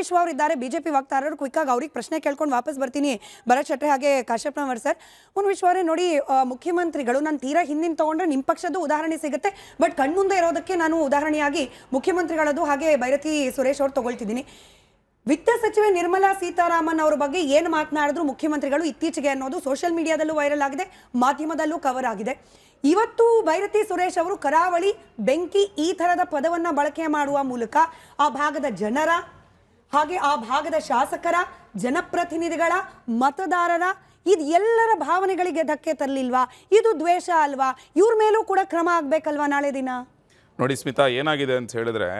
ವಿಶ್ವ ಅವರಿದ್ದಾರೆ ಬಿಜೆಪಿ ವಕ್ತಾರರು. ಕ್ವಿಕ್ ಆಗಿ ಅವ್ರಿಗೆ ಪ್ರಶ್ನೆ ಕೇಳ್ಕೊಂಡು ವಾಪಸ್ ಬರ್ತೀನಿ. ಭರತ್ ಶೆಟ್ಟಿ ಹಾಗೆ ಕಾಶ್ಯಪ್ನವರ್ ಸರ್. ಮುನ್ ವಿಶ್ವ ಅವರೇ ನೋಡಿ, ಮುಖ್ಯಮಂತ್ರಿಗಳು ನಾನು ತೀರಾ ಹಿಂದಿನ ತಗೊಂಡ್ರೆ ನಿಮ್ಮ ಪಕ್ಷದ ಉದಾಹರಣೆ ಸಿಗುತ್ತೆ, ಬಟ್ ಕಣ್ಮುಂದೆ ಇರೋದಕ್ಕೆ ನಾನು ಉದಾಹರಣೆಯಾಗಿ ಮುಖ್ಯಮಂತ್ರಿಗಳದ್ದು ಹಾಗೆ ಬೈರತಿ ಸುರೇಶ್ ಅವ್ರು ತಗೊಳ್ತಿದ್ದೀನಿ. ವಿತ್ತ ಸಚಿವೆ ನಿರ್ಮಲಾ ಸೀತಾರಾಮನ್ ಅವರ ಬಗ್ಗೆ ಏನು ಮಾತನಾಡಿದ್ರು ಮುಖ್ಯಮಂತ್ರಿಗಳು ಇತ್ತೀಚೆಗೆ ಅನ್ನೋದು ಸೋಷಿಯಲ್ ಮೀಡಿಯಾದಲ್ಲೂ ವೈರಲ್ ಆಗಿದೆ, ಮಾಧ್ಯಮದಲ್ಲೂ ಕವರ್ ಆಗಿದೆ. ಇವತ್ತು ಬೈರತಿ ಸುರೇಶ್ ಅವರು ಕರಾವಳಿ ಬೆಂಕಿ ಈ ಥರದ ಪದವನ್ನು ಬಳಕೆ ಮಾಡುವ ಮೂಲಕ ಆ ಭಾಗದ ಜನರ ಹಾಗೆ ಆ ಭಾಗದ ಶಾಸಕರ, ಜನಪ್ರತಿನಿಧಿಗಳ, ಮತದಾರರ ಇದೆಲ್ಲರ ಭಾವನೆಗಳಿಗೆ ಧಕ್ಕೆ ತರಲಿಲ್ವಾ? ಇದು ದ್ವೇಷ ಅಲ್ವಾ? ಇವ್ರ ಮೇಲೂ ಕೂಡ ಕ್ರಮ ಆಗ್ಬೇಕಲ್ವಾ ನಾಳೆ ದಿನ? ನೋಡಿ ಸ್ಮಿತಾ, ಏನಾಗಿದೆ ಅಂತ ಹೇಳಿದ್ರೆ,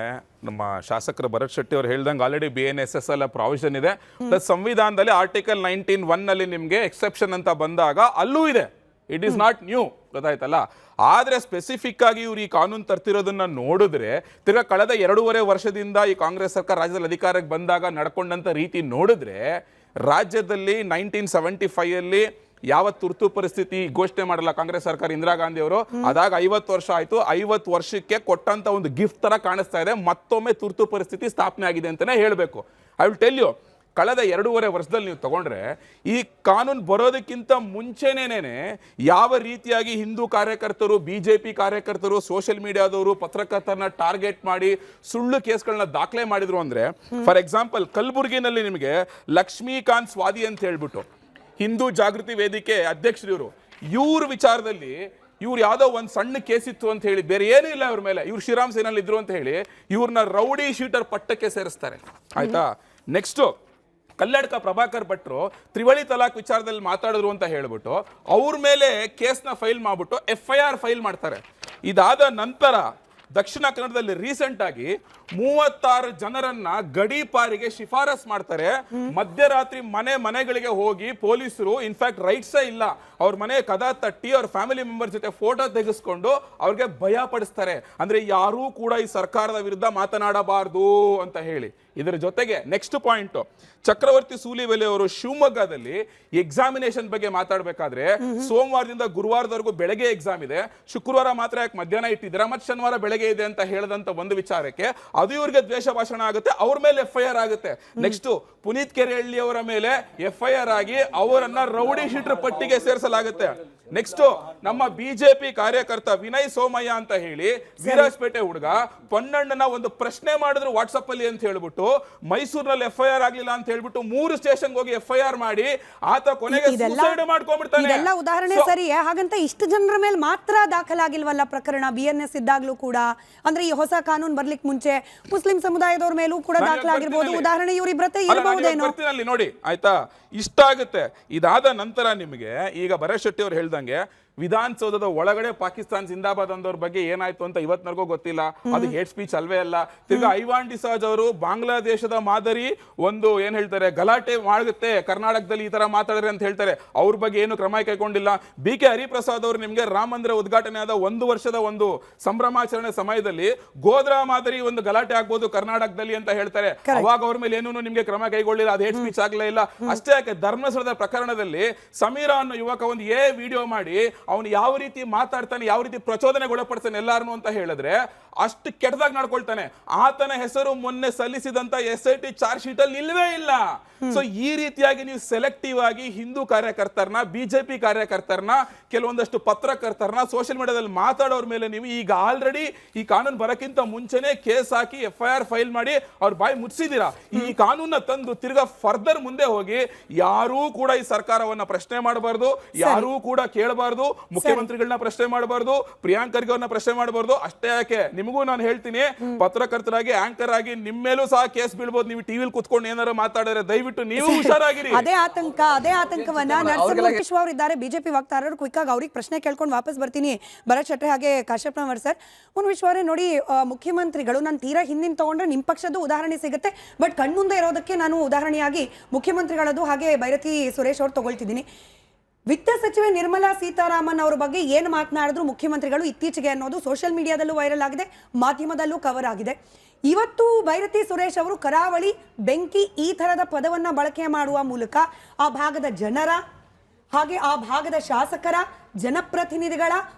ನಮ್ಮ ಶಾಸಕರು ಭರತ್ ಶೆಟ್ಟಿ ಅವರು ಹೇಳ್ದಂಗೆ ಆಲ್ರೆಡಿ BNSS ಎಲ್ಲ ಪ್ರಾವಿಷನ್ ಇದೆ. ಪ್ಲಸ್ ಸಂವಿಧಾನದಲ್ಲಿ ಆರ್ಟಿಕಲ್ 19(1) ನಿಮಗೆ ಎಕ್ಸೆಪ್ಷನ್ ಅಂತ ಬಂದಾಗ ಅಲ್ಲೂ ಇದೆ. ಇಟ್ ಈಸ್ ನಾಟ್ ನ್ಯೂ, ಗೊತ್ತಾಯ್ತಲ್ಲ. ಆದರೆ ಸ್ಪೆಸಿಫಿಕ್ ಆಗಿ ಇವ್ರು ಈ ಕಾನೂನು ತರ್ತಿರೋದನ್ನ ನೋಡಿದ್ರೆ, ತಿರ್ಗಾ ಕಳೆದ 2.5 ವರ್ಷದಿಂದ ಈ ಕಾಂಗ್ರೆಸ್ ಸರ್ಕಾರ ರಾಜ್ಯದಲ್ಲಿ ಅಧಿಕಾರಕ್ಕೆ ಬಂದಾಗ ನಡ್ಕೊಂಡಂತ ರೀತಿ ನೋಡಿದ್ರೆ, ರಾಜ್ಯದಲ್ಲಿ 1975 ಯಾವ ತುರ್ತು ಪರಿಸ್ಥಿತಿ ಘೋಷಣೆ ಮಾಡಲ್ಲ ಕಾಂಗ್ರೆಸ್ ಸರ್ಕಾರ, ಇಂದಿರಾ ಗಾಂಧಿ ಅವರು, ಅದಾಗ 50 ವರ್ಷ ಆಯ್ತು. 50 ವರ್ಷಕ್ಕೆ ಕೊಟ್ಟಂತ ಒಂದು ಗಿಫ್ಟ್ ತರ ಕಾಣಿಸ್ತಾ ಇದೆ. ಮತ್ತೊಮ್ಮೆ ತುರ್ತು ಪರಿಸ್ಥಿತಿ ಸ್ಥಾಪನೆ ಆಗಿದೆ ಅಂತಾನೆ ಹೇಳಬೇಕು. ಐ ವಿಲ್ ಟೆಲ್ ಯು, ಕಳೆದ 2.5 ವರ್ಷದಲ್ಲಿ ನೀವು ತಗೊಂಡ್ರೆ, ಈ ಕಾನೂನು ಬರೋದಕ್ಕಿಂತ ಮುಂಚೆನೇನೆ ಯಾವ ರೀತಿಯಾಗಿ ಹಿಂದೂ ಕಾರ್ಯಕರ್ತರು, BJP ಕಾರ್ಯಕರ್ತರು, ಸೋಷಿಯಲ್ ಮೀಡಿಯಾದವರು ಪತ್ರಕರ್ತರನ್ನ ಟಾರ್ಗೆಟ್ ಮಾಡಿ ಸುಳ್ಳು ಕೇಸ್ಗಳನ್ನ ದಾಖಲೆ ಮಾಡಿದ್ರು ಅಂದ್ರೆ, ಫಾರ್ ಎಕ್ಸಾಂಪಲ್ ಕಲಬುರಗಿನಲ್ಲಿ ನಿಮಗೆ ಲಕ್ಷ್ಮೀಕಾಂತ್ ಸ್ವಾದಿ ಅಂತ ಹೇಳ್ಬಿಟ್ಟು ಹಿಂದೂ ಜಾಗೃತಿ ವೇದಿಕೆ ಅಧ್ಯಕ್ಷರು, ಇವ್ರ ವಿಚಾರದಲ್ಲಿ ಇವ್ರು ಯಾವುದೋ ಒಂದು ಸಣ್ಣ ಕೇಸ್ ಇತ್ತು ಅಂತ ಹೇಳಿ, ಬೇರೆ ಏನೂ ಇಲ್ಲ ಇವ್ರ ಮೇಲೆ, ಇವ್ರು ಶ್ರೀರಾಮ್ ಸೇನಲ್ಲಿ ಇದ್ರು ಅಂತ ಹೇಳಿ ಇವ್ರನ್ನ ರೌಡಿ ಶೀಟರ್ ಪಟ್ಟಕ್ಕೆ ಸೇರಿಸ್ತಾರೆ. ಆಯ್ತಾ? ನೆಕ್ಸ್ಟ್ ಕಲ್ಲಡ್ಕ ಪ್ರಭಾಕರ್ ಭಟ್ರು ತ್ರಿವಳಿ ತಲಾಕ್ ವಿಚಾರದಲ್ಲಿ ಮಾತಾಡಿದ್ರು ಅಂತ ಹೇಳ್ಬಿಟ್ಟು ಅವ್ರ ಮೇಲೆ ಕೇಸ್ನ ಫೈಲ್ ಮಾಡ್ಬಿಟ್ಟು FIR ಫೈಲ್ ಮಾಡ್ತಾರೆ. ಇದಾದ ನಂತರ ದಕ್ಷಿಣ ಕನ್ನಡದಲ್ಲಿ ರೀಸೆಂಟ್ ಆಗಿ 36 ಜನರನ್ನ ಗಡೀಪಾರಿಗೆ ಶಿಫಾರಸ್ ಮಾಡ್ತಾರೆ. ಮಧ್ಯರಾತ್ರಿ ಮನೆಗಳಿಗೆ ಹೋಗಿ ಪೊಲೀಸರು, ಇನ್ಫ್ಯಾಕ್ಟ್ ರೈಟ್ಸೇ ಇಲ್ಲ, ಅವ್ರ ಮನೆ ಕದ ತಟ್ಟಿ ಅವ್ರ ಫ್ಯಾಮಿಲಿ ಮೆಂಬರ್ ಜೊತೆ ಫೋಟೋ ತೆಗೆಸ್ಕೊಂಡು ಅವ್ರಿಗೆ ಭಯ ಪಡಿಸ್ತಾರೆ. ಅಂದ್ರೆ ಯಾರೂ ಕೂಡ ಈ ಸರ್ಕಾರದ ವಿರುದ್ಧ ಮಾತನಾಡಬಾರ್ದು ಅಂತ ಹೇಳಿ. ಇದರ ಜೊತೆಗೆ ನೆಕ್ಸ್ಟ್ ಪಾಯಿಂಟ್, ಚಕ್ರವರ್ತಿ ಸೂಲಿಬೆಲೆ ಅವರು ಶಿವಮೊಗ್ಗದಲ್ಲಿ ಎಕ್ಸಾಮಿನೇಷನ್ ಬಗ್ಗೆ ಮಾತಾಡಬೇಕಾದ್ರೆ, ಸೋಮವಾರದಿಂದ ಗುರುವಾರದವರೆಗೂ ಬೆಳಗ್ಗೆ ಎಕ್ಸಾಮ್ ಇದೆ, ಶುಕ್ರವಾರ ಮಾತ್ರ ಯಾಕೆ ಮಧ್ಯಾಹ್ನ ಇಟ್ಟಿದ್ದೀರಾ, ಮತ್ತೆ ಶನಿವಾರ ಬೆಳಗ್ಗೆ ಇದೆ ಅಂತ ಹೇಳಿದಂತ ಒಂದು ವಿಚಾರಕ್ಕೆ ಅದು ಇವ್ರಿಗೆ ದ್ವೇಷ ಭಾಷಣ ಆಗುತ್ತೆ, ಅವ್ರ ಮೇಲೆ FIR ಆಗುತ್ತೆ. ನೆಕ್ಸ್ಟ್ ಪುನೀತ್ ಕೆರೆಹಳ್ಳಿ ಅವರ ಮೇಲೆ FIR ಆಗಿ ಅವರನ್ನ ರೌಡಿ ಶೀಟರ್ ಪಟ್ಟಿಗೆ ಸೇರಿಸಲಾಗುತ್ತೆ. ನೆಕ್ಸ್ಟ್ ನಮ್ಮ BJP ಕಾರ್ಯಕರ್ತ ವಿನಯ್ ಸೋಮಯ್ಯ ಅಂತ ಹೇಳಿ ವೀರಾಜಪೇಟೆ ಹುಡುಗ ಪೊನ್ನಣ್ಣನ ಒಂದು ಪ್ರಶ್ನೆ ಮಾಡಿದ್ರು ವಾಟ್ಸಪ್ ಅಲ್ಲಿ ಅಂತ ಹೇಳ್ಬಿಟ್ಟು ಮೈಸೂರಿನಲ್ಲಿ FIR ಆಗ್ಲಿಲ್ಲ ಅಂತ ಹೇಳ್ಬಿಟ್ಟು 3 ಸ್ಟೇಷನ್ ಹೋಗಿ FIR ಮಾಡಿ ಆತ ಕೊನೆಗೆ ಸೂಸೈಡ್ ಮಾಡ್ಕೊಂಡ್ಬಿಡ್ತಾನೆ. ಇದೆಲ್ಲ ಉದಾಹರಣೆ ಸರಿ, ಹಾಗಂತ ಇಷ್ಟು ಜನರ ಮೇಲೆ ಮಾತ್ರ ದಾಖಲಾಗಿಲ್ವಲ್ಲ ಪ್ರಕರಣ? BNS ಇದ್ದಾಗ್ಲೂ ಕೂಡ, ಅಂದ್ರೆ ಈ ಹೊಸ ಕಾನೂನು ಬರ್ಲಿಕ್ಕೆ ಮುಂಚೆ ಮುಸ್ಲಿಂ ಸಮುದಾಯದವ್ರ ಮೇಲೂ ಕೂಡ ದಾಖಲಾಗಿರ್ಬೋದು. ಉದಾಹರಣೆ ಇವರಿಬ್ರತೆ ಇರಬಹುದೇನೋ ನೋಡಿ. ಆಯ್ತಾ? ಇಷ್ಟ ಆಗುತ್ತೆ. ಇದಾದ ನಂತರ ನಿಮಗೆ ಈಗ ಭರತ್ ಶೆಟ್ಟಿ ಅವ್ರು ಹೇಳ್ದಂಗೆ ವಿಧಾನಸೌಧದ ಒಳಗಡೆ ಪಾಕಿಸ್ತಾನ್ ಜಿಂದಾಬಾದ್ ಅಂದವ್ರ ಬಗ್ಗೆ ಏನಾಯ್ತು ಅಂತ ಇವತ್ತಿನವರೆಗೂ ಗೊತ್ತಿಲ್ಲ. ಅದು ಹೇಟ್ ಸ್ಪೀಚ್ ಅಲ್ವೇ ಅಲ್ಲ. ತಿರ್ಗಾ ಐವಾನ್ ಡಿಸಾಜ್ ಅವರು ಬಾಂಗ್ಲಾದೇಶದ ಮಾದರಿ ಒಂದು ಏನ್ ಹೇಳ್ತಾರೆ ಗಲಾಟೆ ಮಾಡುತ್ತೆ ಕರ್ನಾಟಕದಲ್ಲಿ ಈ ತರ ಮಾತಾಡ್ರೆ ಅಂತ ಹೇಳ್ತಾರೆ. ಅವ್ರ ಬಗ್ಗೆ ಏನು ಕ್ರಮ ಕೈಗೊಂಡಿಲ್ಲ. BK ಹರಿಪ್ರಸಾದ್ ಅವರು ನಿಮ್ಗೆ ರಾಮ ಮಂದಿರ ಉದ್ಘಾಟನೆ ಆದ 1 ವರ್ಷದ ಒಂದು ಸಂಭ್ರಮಾಚರಣೆ ಸಮಯದಲ್ಲಿ ಗೋಧ್ರಾ ಮಾದರಿ ಒಂದು ಗಲಾಟೆ ಆಗ್ಬೋದು ಕರ್ನಾಟಕದಲ್ಲಿ ಅಂತ ಹೇಳ್ತಾರೆ. ಅವಾಗ ಅವ್ರ ಮೇಲೆ ಏನೂ ನಿಮ್ಗೆ ಕ್ರಮ ಕೈಗೊಳ್ಳಿಲ್ಲ, ಅದು ಹೇಟ್ ಸ್ಪೀಚ್ ಆಗ್ಲೇ ಇಲ್ಲ. ಅಷ್ಟೇ ಯಾಕೆ, ಧರ್ಮಸ್ಥಳದ ಪ್ರಕರಣದಲ್ಲಿ ಸಮೀರ ಅನ್ನೋ ಯುವಕ ಒಂದು ವಿಡಿಯೋ ಮಾಡಿ ಅವನು ಯಾವ ರೀತಿ ಮಾತಾಡ್ತಾನೆ, ಯಾವ ರೀತಿ ಪ್ರಚೋದನೆಗೊಳಪಡ್ತಾನೆ ಎಲ್ಲಾರನು ಅಂತ ಹೇಳಿದ್ರೆ ಅಷ್ಟು ಕೆಟ್ಟದಾಗಿ ನಡ್ಕೊಳ್ತಾನೆ. ಆತನ ಹೆಸರು ಮೊನ್ನೆ ಸಲ್ಲಿಸಿದಂತ SIT ಚಾರ್ಜ್ ಶೀಟ್ ಅಲ್ಲಿ ಇಲ್ವೇ ಇಲ್ಲ. ಸೊ ಈ ರೀತಿಯಾಗಿ ನೀವು ಸೆಲೆಕ್ಟಿವ್ ಆಗಿ ಹಿಂದೂ ಕಾರ್ಯಕರ್ತರನ್ನ, BJP ಕಾರ್ಯಕರ್ತರನ್ನ, ಕೆಲವೊಂದಷ್ಟು ಪತ್ರಕರ್ತರನ್ನ ಸೋಷಿಯಲ್ ಮೀಡಿಯಾದಲ್ಲಿ ಮಾತಾಡೋರ ಮೇಲೆ ನೀವು ಈಗ ಆಲ್ರೆಡಿ ಈ ಕಾನೂನು ಬರಕ್ಕಿಂತ ಮುಂಚೆನೆ ಕೇಸ್ ಹಾಕಿ FIR ಫೈಲ್ ಮಾಡಿ ಅವ್ರ ಬಾಯಿ ಮುಚ್ಚಿದ್ದೀರಾ. ಈ ಕಾನೂನ ತಂದು ತಿರ್ಗಾ ಫರ್ದರ್ ಮುಂದೆ ಹೋಗಿ ಯಾರೂ ಕೂಡ ಈ ಸರ್ಕಾರವನ್ನ ಪ್ರಶ್ನೆ ಮಾಡಬಾರ್ದು, ಯಾರೂ ಕೂಡ ಕೇಳಬಾರ್ದು, ಮುಖ್ಯಮಂತ್ರಿಗಳನ್ನ ಪ್ರಶ್ನೆ ಮಾಡಬಾರ್ದು, ಪ್ರಿಯಾಂಕ್ ಖರ್ಗೆ ಅವ್ರನ್ನ ಪ್ರಶ್ನೆ ಮಾಡಬಾರ್ದು. ಅಷ್ಟೇ ಯಾಕೆ, ನಿಮಗೂ ನಾನು ಹೇಳ್ತೀನಿ, ಪತ್ರಕರ್ತರಾಗಿ ಆಂಕರ್ ಆಗಿ ನಿಮ್ಮ ಮೇಲೂ ಸಹ ಕೇಸ್ ಬೀಳ್ಬೋದು. ನೀವು ಟಿವಿಲಿ ಕುತ್ಕೊಂಡು ಏನಾರು ಮಾತಾಡಿದ್ರೆ ದಯವಿಟ್ಟು ನೀವು ಹುಷಾರಾಗಿರಿ. ಅದೇ ಆತಂಕವನ್ನ ನರಸಿಂಹ ಅವರಿದ್ದಾರೆ ಬಿಜೆಪಿ ವಕ್ತಾರರು. ಕ್ವಿಕ್ ಆಗಿ ಅವ್ರಿಗೆ ಪ್ರಶ್ನೆ ಕೇಳ್ಕೊಂಡು ವಾಪಸ್ ಬರ್ತೀನಿ. ಭರತ್ ಶೆಟ್ಟಿ ಹಾಗೆ ಕಾಶ್ಯಪ್ನವರ್ ಸರ್. ಮುನ್ ವಿಶ್ವ ಅವರೇ ನೋಡಿ, ಮುಖ್ಯಮಂತ್ರಿಗಳು ನಾನು ತೀರಾ ಹಿಂದಿನ ತಗೊಂಡ್ರೆ ನಿಮ್ಮ ಪಕ್ಷದ ಉದಾಹರಣೆ ಸಿಗುತ್ತೆ, ಬಟ್ ಕಣ್ಮುಂದೆ ಇರೋದಕ್ಕೆ ನಾನು ಉದಾಹರಣೆಯಾಗಿ ಮುಖ್ಯಮಂತ್ರಿಗಳದ್ದು ಹಾಗೆ ಬೈರತಿ ಸುರೇಶ್ ಅವ್ರು ತಗೊಳ್ತಿದ್ದೀನಿ. ವಿತ್ತ ಸಚಿವೆ ನಿರ್ಮಲಾ ಸೀತಾರಾಮನ್ ಅವರ ಬಗ್ಗೆ ಏನು ಮಾತನಾಡಿದ್ರು ಮುಖ್ಯಮಂತ್ರಿಗಳು ಇತ್ತೀಚೆಗೆ ಅನ್ನೋದು ಸೋಷಿಯಲ್ ಮೀಡಿಯಾದಲ್ಲೂ ವೈರಲ್ ಆಗಿದೆ, ಮಾಧ್ಯಮದಲ್ಲೂ ಕವರ್ ಆಗಿದೆ. ಇವತ್ತು ಬೈರತಿ ಸುರೇಶ್ ಅವರು ಕರಾವಳಿ ಬೆಂಕಿ ಈ ಥರದ ಪದವನ್ನು ಬಳಕೆ ಮಾಡುವ ಮೂಲಕ ಆ ಭಾಗದ ಜನರ ಹಾಗೆ ಆ ಭಾಗದ ಶಾಸಕರ, ಜನಪ್ರತಿನಿಧಿಗಳ,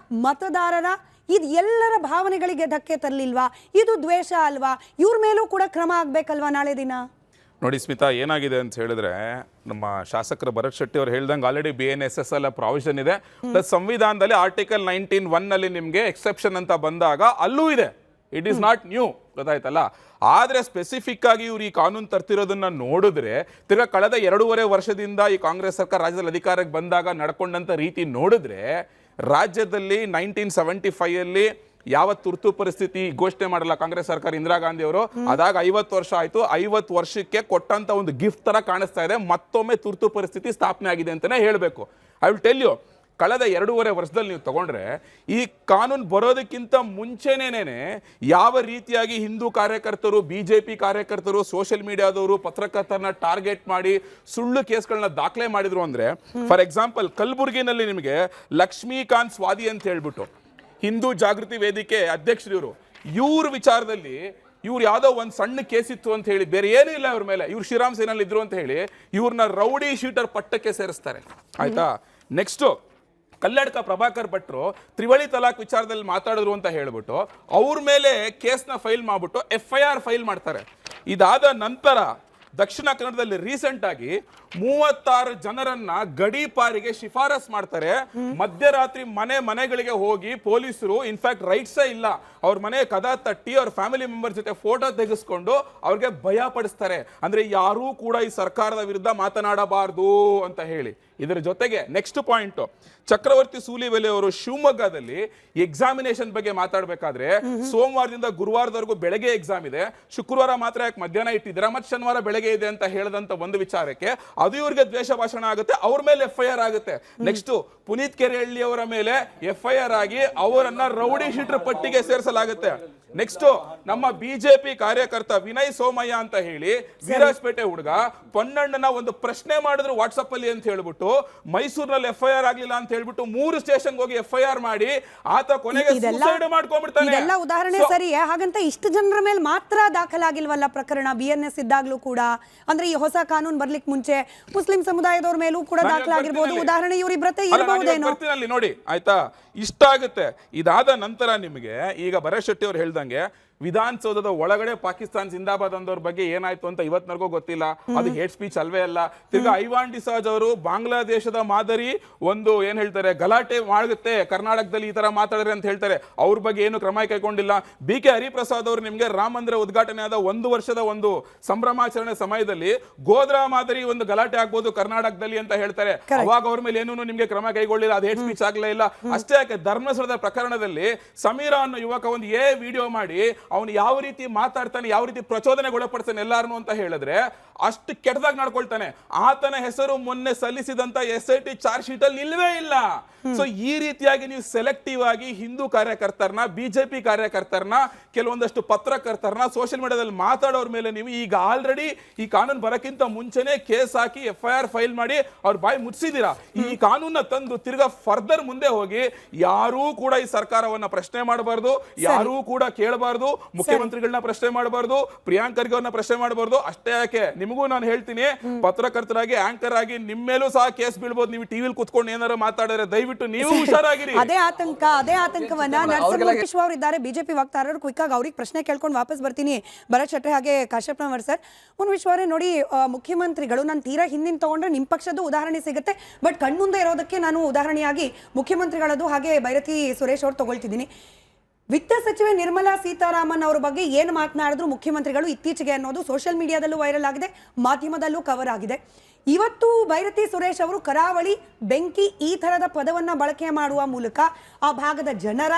ಮತದಾರರ ಇದೆಲ್ಲರ ಭಾವನೆಗಳಿಗೆ ಧಕ್ಕೆ ತರಲಿಲ್ವಾ? ಇದು ದ್ವೇಷ ಅಲ್ವಾ? ಇವ್ರ ಮೇಲೂ ಕೂಡ ಕ್ರಮ ಆಗ್ಬೇಕಲ್ವಾ ನಾಳೆ ದಿನ? ನೋಡಿ ಸ್ಮಿತಾ, ಏನಾಗಿದೆ ಅಂತ ಹೇಳಿದ್ರೆ ನಮ್ಮ ಶಾಸಕರು ಭರತ್ ಶೆಟ್ಟಿ ಅವರು ಹೇಳ್ದಂಗೆ ಆಲ್ರೆಡಿ BNSS ಎಲ್ಲ ಪ್ರಾವಿಷನ್ ಇದೆ. ಪ್ಲಸ್ ಸಂವಿಧಾನದಲ್ಲಿ ಆರ್ಟಿಕಲ್ 19(1) ನಲ್ಲಿ ನಿಮಗೆ ಎಕ್ಸೆಪ್ಷನ್ ಅಂತ ಬಂದಾಗ ಅಲ್ಲೂ ಇದೆ. ಇಟ್ ಈಸ್ ನಾಟ್ ನ್ಯೂ, ಗೊತ್ತಾಯ್ತಲ್ಲ. ಆದರೆ ಸ್ಪೆಸಿಫಿಕ್ ಆಗಿ ಇವ್ರು ಈ ಕಾನೂನು ತರ್ತಿರೋದನ್ನ ನೋಡಿದ್ರೆ, ತಿರ್ಗಾ ಕಳೆದ 2.5 ವರ್ಷದಿಂದ ಈ ಕಾಂಗ್ರೆಸ್ ಸರ್ಕಾರ ರಾಜ್ಯದಲ್ಲಿ ಅಧಿಕಾರಕ್ಕೆ ಬಂದಾಗ ನಡ್ಕೊಂಡಂತ ರೀತಿ ನೋಡಿದ್ರೆ, ರಾಜ್ಯದಲ್ಲಿ 1975 ಯಾವ ತುರ್ತು ಪರಿಸ್ಥಿತಿ ಘೋಷಣೆ ಮಾಡಲ್ಲ ಕಾಂಗ್ರೆಸ್ ಸರ್ಕಾರ, ಇಂದಿರಾ ಗಾಂಧಿ ಅವರು, ಅದಾಗ 50 ವರ್ಷ ಆಯ್ತು. 50 ವರ್ಷಕ್ಕೆ ಕೊಟ್ಟಂತ ಒಂದು ಗಿಫ್ಟ್ ತರ ಕಾಣಿಸ್ತಾ ಇದೆ. ಮತ್ತೊಮ್ಮೆ ತುರ್ತು ಪರಿಸ್ಥಿತಿ ಸ್ಥಾಪನೆ ಆಗಿದೆ ಅಂತಾನೆ ಹೇಳಬೇಕು. ಐ ವಿಲ್ ಟೆಲ್ ಯು, ಕಳೆದ 2.5 ವರ್ಷದಲ್ಲಿ ನೀವು ತಗೊಂಡ್ರೆ, ಈ ಕಾನೂನು ಬರೋದಕ್ಕಿಂತ ಮುಂಚೆನೇನೆ ಯಾವ ರೀತಿಯಾಗಿ ಹಿಂದೂ ಕಾರ್ಯಕರ್ತರು, BJP ಕಾರ್ಯಕರ್ತರು, ಸೋಷಿಯಲ್ ಮೀಡಿಯಾದವರು ಪತ್ರಕರ್ತರನ್ನ ಟಾರ್ಗೆಟ್ ಮಾಡಿ ಸುಳ್ಳು ಕೇಸ್ಗಳನ್ನ ದಾಖಲೆ ಮಾಡಿದ್ರು ಅಂದ್ರೆ, ಫಾರ್ ಎಕ್ಸಾಂಪಲ್ ಕಲಬುರಗಿನಲ್ಲಿ ನಿಮಗೆ ಲಕ್ಷ್ಮೀಕಾಂತ್ ಸ್ವಾದಿ ಅಂತ ಹೇಳ್ಬಿಟ್ಟು ಹಿಂದೂ ಜಾಗೃತಿ ವೇದಿಕೆ ಅಧ್ಯಕ್ಷರು, ಇವ್ರ ವಿಚಾರದಲ್ಲಿ ಇವ್ರು ಯಾವುದೋ ಒಂದು ಸಣ್ಣ ಕೇಸ್ ಇತ್ತು ಅಂತ ಹೇಳಿ, ಬೇರೆ ಏನೂ ಇಲ್ಲ ಇವ್ರ ಮೇಲೆ, ಇವ್ರು ಶ್ರೀರಾಮ್ ಸೇನಲ್ಲಿ ಇದ್ರು ಅಂತ ಹೇಳಿ ಇವ್ರನ್ನ ರೌಡಿ ಶೀಟರ್ ಪಟ್ಟಕ್ಕೆ ಸೇರಿಸ್ತಾರೆ. ಆಯ್ತಾ? ನೆಕ್ಸ್ಟ್ ಕಲ್ಲಡ್ಕ ಪ್ರಭಾಕರ್ ಭಟ್ರು ತ್ರಿವಳಿ ತಲಾಕ್ ವಿಚಾರದಲ್ಲಿ ಮಾತಾಡಿದ್ರು ಅಂತ ಹೇಳ್ಬಿಟ್ಟು ಅವ್ರ ಮೇಲೆ ಕೇಸ್ನ ಫೈಲ್ ಮಾಡ್ಬಿಟ್ಟು FIR ಫೈಲ್ ಮಾಡ್ತಾರೆ. ಇದಾದ ನಂತರ ದಕ್ಷಿಣ ಕನ್ನಡದಲ್ಲಿ ರೀಸೆಂಟ್ ಆಗಿ 36 ಜನರನ್ನ ಗಡೀಪಾರಿಗೆ ಶಿಫಾರಸ್ ಮಾಡ್ತಾರೆ. ಮಧ್ಯರಾತ್ರಿ ಮನೆಗಳಿಗೆ ಹೋಗಿ ಪೊಲೀಸರು, ಇನ್ಫ್ಯಾಕ್ಟ್ ರೈಟ್ಸೇ ಇಲ್ಲ, ಅವ್ರ ಮನೆ ಕದ ತಟ್ಟಿ ಅವ್ರ ಫ್ಯಾಮಿಲಿ ಮೆಂಬರ್ ಜೊತೆ ಫೋಟೋ ತೆಗೆಸ್ಕೊಂಡು ಅವ್ರಿಗೆ ಭಯ ಪಡಿಸ್ತಾರೆ. ಅಂದ್ರೆ ಯಾರೂ ಕೂಡ ಈ ಸರ್ಕಾರದ ವಿರುದ್ಧ ಮಾತನಾಡಬಾರ್ದು ಅಂತ ಹೇಳಿ. ಇದರ ಜೊತೆಗೆ ನೆಕ್ಸ್ಟ್ ಪಾಯಿಂಟ್, ಚಕ್ರವರ್ತಿ ಸೂಲಿಬೆಲೆ ಅವರು ಶಿವಮೊಗ್ಗದಲ್ಲಿ ಎಕ್ಸಾಮಿನೇಷನ್ ಬಗ್ಗೆ ಮಾತಾಡಬೇಕಾದ್ರೆ, ಸೋಮವಾರದಿಂದ ಗುರುವಾರದವರೆಗೂ ಬೆಳಗ್ಗೆ ಎಕ್ಸಾಮ್ ಇದೆ, ಶುಕ್ರವಾರ ಮಾತ್ರ ಯಾಕೆ ಮಧ್ಯಾಹ್ನ ಇಟ್ಟಿದ್ದೀರಾ, ಮತ್ತೆ ಶನಿವಾರ ಬೆಳಗ್ಗೆ ಇದೆ ಅಂತ ಹೇಳಿದಂತ ಒಂದು ವಿಚಾರಕ್ಕೆ ಅದು ಇವ್ರಿಗೆ ದ್ವೇಷ ಭಾಷಣ ಆಗುತ್ತೆ, ಅವ್ರ ಮೇಲೆ FIR ಆಗುತ್ತೆ. ನೆಕ್ಸ್ಟ್ ಪುನೀತ್ ಕೆರೆಹಳ್ಳಿ ಅವರ ಮೇಲೆ FIR ಆಗಿ ಅವರನ್ನ ರೌಡಿ ಶೀಟರ್ ಪಟ್ಟಿಗೆ ಸೇರಿಸಲಾಗುತ್ತೆ. ನೆಕ್ಸ್ಟ್ ನಮ್ಮ BJP ಕಾರ್ಯಕರ್ತ ವಿನಯ್ ಸೋಮಯ್ಯ ಅಂತ ಹೇಳಿ ವೀರಾಜಪೇಟೆ ಹುಡುಗ ಪೊನ್ನಣ್ಣನ ಒಂದು ಪ್ರಶ್ನೆ ಮಾಡಿದ್ರು ವಾಟ್ಸಪ್ ಅಲ್ಲಿ ಅಂತ ಹೇಳ್ಬಿಟ್ಟು, ಮೈಸೂರಿನಲ್ಲಿ FIR ಆಗ್ಲಿಲ್ಲ ಅಂತ ಹೇಳ್ಬಿಟ್ಟು 3 ಸ್ಟೇಷನ್ ಹೋಗಿ FIR ಮಾಡಿ ಆತ ಕೊನೆಗೆ ಸೂಸೈಡ್ ಮಾಡ್ಕೊಂಡ್ಬಿಡ್ತಾನೆ. ಇದೆಲ್ಲ ಉದಾಹರಣೆ ಸರಿ, ಹಾಗಂತ ಇಷ್ಟು ಜನರ ಮೇಲೆ ಮಾತ್ರ ದಾಖಲಾಗಿಲ್ವಲ್ಲ ಪ್ರಕರಣ BNS ಇದ್ದಾಗ್ಲೂ ಕೂಡ. ಅಂದ್ರೆ ಈ ಹೊಸ ಕಾನೂನು ಬರ್ಲಿಕ್ಕೆ ಮುಂಚೆ ಮುಸ್ಲಿಂ ಸಮುದಾಯದವ್ರ ಮೇಲೂ ಕೂಡ ದಾಖಲಾಗಿರ್ಬೋದು. ಉದಾಹರಣೆ ಇವರಿಬ್ರತೆ ಇರಬಹುದೇನೋ ನೋಡಿ. ಆಯ್ತಾ? ಇಷ್ಟ ಆಗುತ್ತೆ. ಇದಾದ ನಂತರ ನಿಮಗೆ ಈಗ ಭರತ್ ಶೆಟ್ಟಿ ಅವ್ರು ಹೇಳ್ದಂಗೆ ವಿಧಾನಸೌಧದ ಒಳಗಡೆ ಪಾಕಿಸ್ತಾನ್ ಜಿಂದಾಬಾದ್ ಅಂದವ್ರ ಬಗ್ಗೆ ಏನಾಯ್ತು ಅಂತ ಇವತ್ತಿನವರೆಗೂ ಗೊತ್ತಿಲ್ಲ. ಅದು ಹೇಟ್ ಸ್ಪೀಚ್ ಅಲ್ವೇ ಅಲ್ಲ. ತಿರ್ಗಾ ಐವಾನ್ ಡಿಸಾಜ್ ಅವರು ಬಾಂಗ್ಲಾದೇಶದ ಮಾದರಿ ಒಂದು ಏನ್ ಹೇಳ್ತಾರೆ ಗಲಾಟೆ ಮಾಡುತ್ತೆ ಕರ್ನಾಟಕದಲ್ಲಿ ಈ ತರ ಮಾತಾಡ್ರೆ ಅಂತ ಹೇಳ್ತಾರೆ. ಅವ್ರ ಬಗ್ಗೆ ಏನು ಕ್ರಮ ಕೈಗೊಂಡಿಲ್ಲ. BK ಹರಿಪ್ರಸಾದ್ ಅವರು ನಿಮ್ಗೆ ರಾಮ ಮಂದಿರ ಉದ್ಘಾಟನೆ ಆದ 1 ವರ್ಷದ ಒಂದು ಸಂಭ್ರಮಾಚರಣೆ ಸಮಯದಲ್ಲಿ ಗೋಧ್ರಾ ಮಾದರಿ ಒಂದು ಗಲಾಟೆ ಆಗ್ಬೋದು ಕರ್ನಾಟಕದಲ್ಲಿ ಅಂತ ಹೇಳ್ತಾರೆ. ಅವಾಗ ಅವ್ರ ಮೇಲೆ ಏನೂ ನಿಮ್ಗೆ ಕ್ರಮ ಕೈಗೊಳ್ಳಿಲ್ಲ. ಅದು ಹೇಟ್ ಸ್ಪೀಚ್ ಆಗ್ಲೇ ಇಲ್ಲ. ಅಷ್ಟೇ ಯಾಕೆ, ಧರ್ಮಸ್ಥಳದ ಪ್ರಕರಣದಲ್ಲಿ ಸಮೀರ ಅನ್ನೋ ಯುವಕ ಒಂದು ವಿಡಿಯೋ ಮಾಡಿ ಅವನು ಯಾವ ರೀತಿ ಮಾತಾಡ್ತಾನೆ, ಯಾವ ರೀತಿ ಪ್ರಚೋದನೆಗೊಳಪಡ್ತಾನೆ ಎಲ್ಲಾರನು ಅಂತ ಹೇಳಿದ್ರೆ ಅಷ್ಟು ಕೆಟ್ಟದಾಗಿ ನಡ್ಕೊಳ್ತಾನೆ. ಆತನ ಹೆಸರು ಮೊನ್ನೆ ಸಲ್ಲಿಸಿದಂತ SIT ಚಾರ್ಜ್ ಶೀಟ್ ಅಲ್ಲಿ ಇಲ್ವೇ ಇಲ್ಲ. ಸೊ ಈ ರೀತಿಯಾಗಿ ನೀವು ಸೆಲೆಕ್ಟಿವ್ ಆಗಿ ಹಿಂದೂ ಕಾರ್ಯಕರ್ತರನ್ನ, BJP ಕಾರ್ಯಕರ್ತರನ್ನ, ಕೆಲವೊಂದಷ್ಟು ಪತ್ರಕರ್ತರನ್ನ ಸೋಷಿಯಲ್ ಮೀಡಿಯಾದಲ್ಲಿ ಮಾತಾಡೋರ ಮೇಲೆ ನೀವು ಈಗ ಆಲ್ರೆಡಿ ಈ ಕಾನೂನು ಬರಕ್ಕಿಂತ ಮುಂಚೆನೆ ಕೇಸ್ ಹಾಕಿ FIR ಫೈಲ್ ಮಾಡಿ ಅವ್ರ ಬಾಯಿ ಮುಚ್ಚಿದ್ದೀರಾ. ಈ ಕಾನೂನ ತಂದು ತಿರ್ಗಾ ಫರ್ದರ್ ಮುಂದೆ ಹೋಗಿ ಯಾರೂ ಕೂಡ ಈ ಸರ್ಕಾರವನ್ನ ಪ್ರಶ್ನೆ ಮಾಡಬಾರ್ದು, ಯಾರೂ ಕೂಡ ಕೇಳಬಾರ್ದು, ಮುಖ್ಯಮಂತ್ರಿಗಳನ್ನ ಪ್ರಶ್ನೆ ಮಾಡಬಾರ್ದು, ಪ್ರಿಯಾಂಕ್ ಖರ್ಗೆ ಅವ್ರನ್ನ ಪ್ರಶ್ನೆ ಮಾಡಬಾರ್ದು. ಅಷ್ಟೇ ಯಾಕೆ, ನಿಮಗೂ ನಾನು ಹೇಳ್ತೀನಿ, ಪತ್ರಕರ್ತರಾಗಿ ಆಂಕರ್ ಆಗಿ ನಿಮ್ಮ ಮೇಲೂ ಸಹ ಕೇಸ್ ಬೀಳ್ಬೋದು. ನೀವು ಟಿವಿಲಿ ಕುತ್ಕೊಂಡು ಏನಾರು ಮಾತಾಡಿದ್ರೆ ದಯವಿಟ್ಟು ನೀವು ಹುಷಾರಾಗಿರಿ. ಅದೇ ಆತಂಕವನ್ನ ನರಸಿಂಹ ಅವರು ಇದ್ದಾರೆ, BJP ವಕ್ತಾರರು. ಕ್ವಿಕ್ ಆಗಿ ಅವ್ರಿಗೆ ಪ್ರಶ್ನೆ ಕೇಳ್ಕೊಂಡು ವಾಪಸ್ ಬರ್ತೀನಿ. ಭರತ್ ಶೆಟ್ಟಿ ಹಾಗೆ ಕಾಶ್ಯಪ್ನವರ್ ಸರ್, ಒಂದು ವಿಶ್ವರೇ ನೋಡಿ, ಮುಖ್ಯಮಂತ್ರಿಗಳು ನಾನು ತೀರಾ ಹಿಂದಿನ ತಗೊಂಡ್ರೆ ನಿಮ್ಮ ಪಕ್ಷದ ಉದಾಹರಣೆ ಸಿಗುತ್ತೆ, ಬಟ್ ಕಣ್ಮುಂದೆ ಇರೋದಕ್ಕೆ ನಾನು ಉದಾಹರಣೆಯಾಗಿ ಮುಖ್ಯಮಂತ್ರಿಗಳದ್ದು ಹಾಗೆ ಬೈರತಿ ಸುರೇಶ್ ಅವ್ರು ತಗೊಳ್ತಿದ್ದೀನಿ. ವಿತ್ತ ಸಚಿವೆ ನಿರ್ಮಲಾ ಸೀತಾರಾಮನ್ ಅವರ ಬಗ್ಗೆ ಏನು ಮಾತನಾಡಿದ್ರು ಮುಖ್ಯಮಂತ್ರಿಗಳು ಇತ್ತೀಚೆಗೆ ಅನ್ನೋದು ಸೋಷಿಯಲ್ ಮೀಡಿಯಾದಲ್ಲೂ ವೈರಲ್ ಆಗಿದೆ, ಮಾಧ್ಯಮದಲ್ಲೂ ಕವರ್ ಆಗಿದೆ. ಇವತ್ತು ಬೈರತಿ ಸುರೇಶ್ ಅವರು ಕರಾವಳಿ ಬೆಂಕಿ ಈ ಥರದ ಪದವನ್ನು ಬಳಕೆ ಮಾಡುವ ಮೂಲಕ ಆ ಭಾಗದ ಜನರ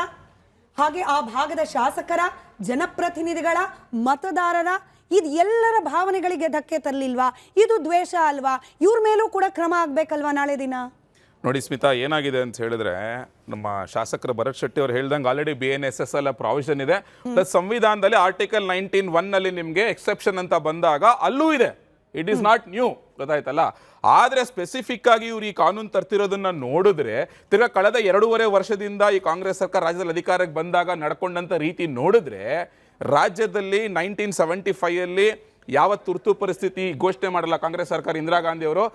ಹಾಗೆ ಆ ಭಾಗದ ಶಾಸಕರ, ಜನಪ್ರತಿನಿಧಿಗಳ, ಮತದಾರರ ಎಲ್ಲರ ಭಾವನೆಗಳಿಗೆ ಧಕ್ಕೆ ತರಲಿಲ್ವಾ? ಇದು ದ್ವೇಷ ಅಲ್ವಾ? ಇವ್ರ ಮೇಲೂ ಕೂಡ ಕ್ರಮ ಆಗ್ಬೇಕಲ್ವಾ ನಾಳೆ ದಿನ? ನೋಡಿ ಸ್ಮಿತಾ, ಏನಾಗಿದೆ ಅಂತ ಹೇಳಿದ್ರೆ ನಮ್ಮ ಶಾಸಕರು ಭರತ್ ಶೆಟ್ಟಿ ಅವ್ರು ಹೇಳ್ದಂಗೆ ಆಲ್ರೆಡಿ BNSS ಎಲ್ಲ ಪ್ರಾವಿಷನ್ ಇದೆ. ಪ್ಲಸ್ ಸಂವಿಧಾನದಲ್ಲಿ ಆರ್ಟಿಕಲ್ 19(1) ನಲ್ಲಿ ನಿಮಗೆ ಎಕ್ಸೆಪ್ಷನ್ ಅಂತ ಬಂದಾಗ ಅಲ್ಲೂ ಇದೆ. ಇಟ್ ಈಸ್ ನಾಟ್ ನ್ಯೂ, ಗೊತ್ತಾಯ್ತಲ್ಲ. ಆದರೆ ಸ್ಪೆಸಿಫಿಕ್ ಆಗಿ ಇವ್ರು ಈ ಕಾನೂನು ತರ್ತಿರೋದನ್ನ ನೋಡಿದ್ರೆ, ತಿರ್ಗಾ ಕಳೆದ 2.5 ವರ್ಷದಿಂದ ಈ ಕಾಂಗ್ರೆಸ್ ಸರ್ಕಾರ ರಾಜ್ಯದಲ್ಲಿ ಅಧಿಕಾರಕ್ಕೆ ಬಂದಾಗ ನಡ್ಕೊಂಡಂತ ರೀತಿ ನೋಡಿದ್ರೆ, ರಾಜ್ಯದಲ್ಲಿ 1975 ಯಾವ ತುರ್ತು ಪರಿಸ್ಥಿತಿ ಘೋಷಣೆ ಮಾಡಲ್ಲ ಕಾಂಗ್ರೆಸ್ ಸರ್ಕಾರ, ಇಂದಿರಾ ಗಾಂಧಿ ಅವರು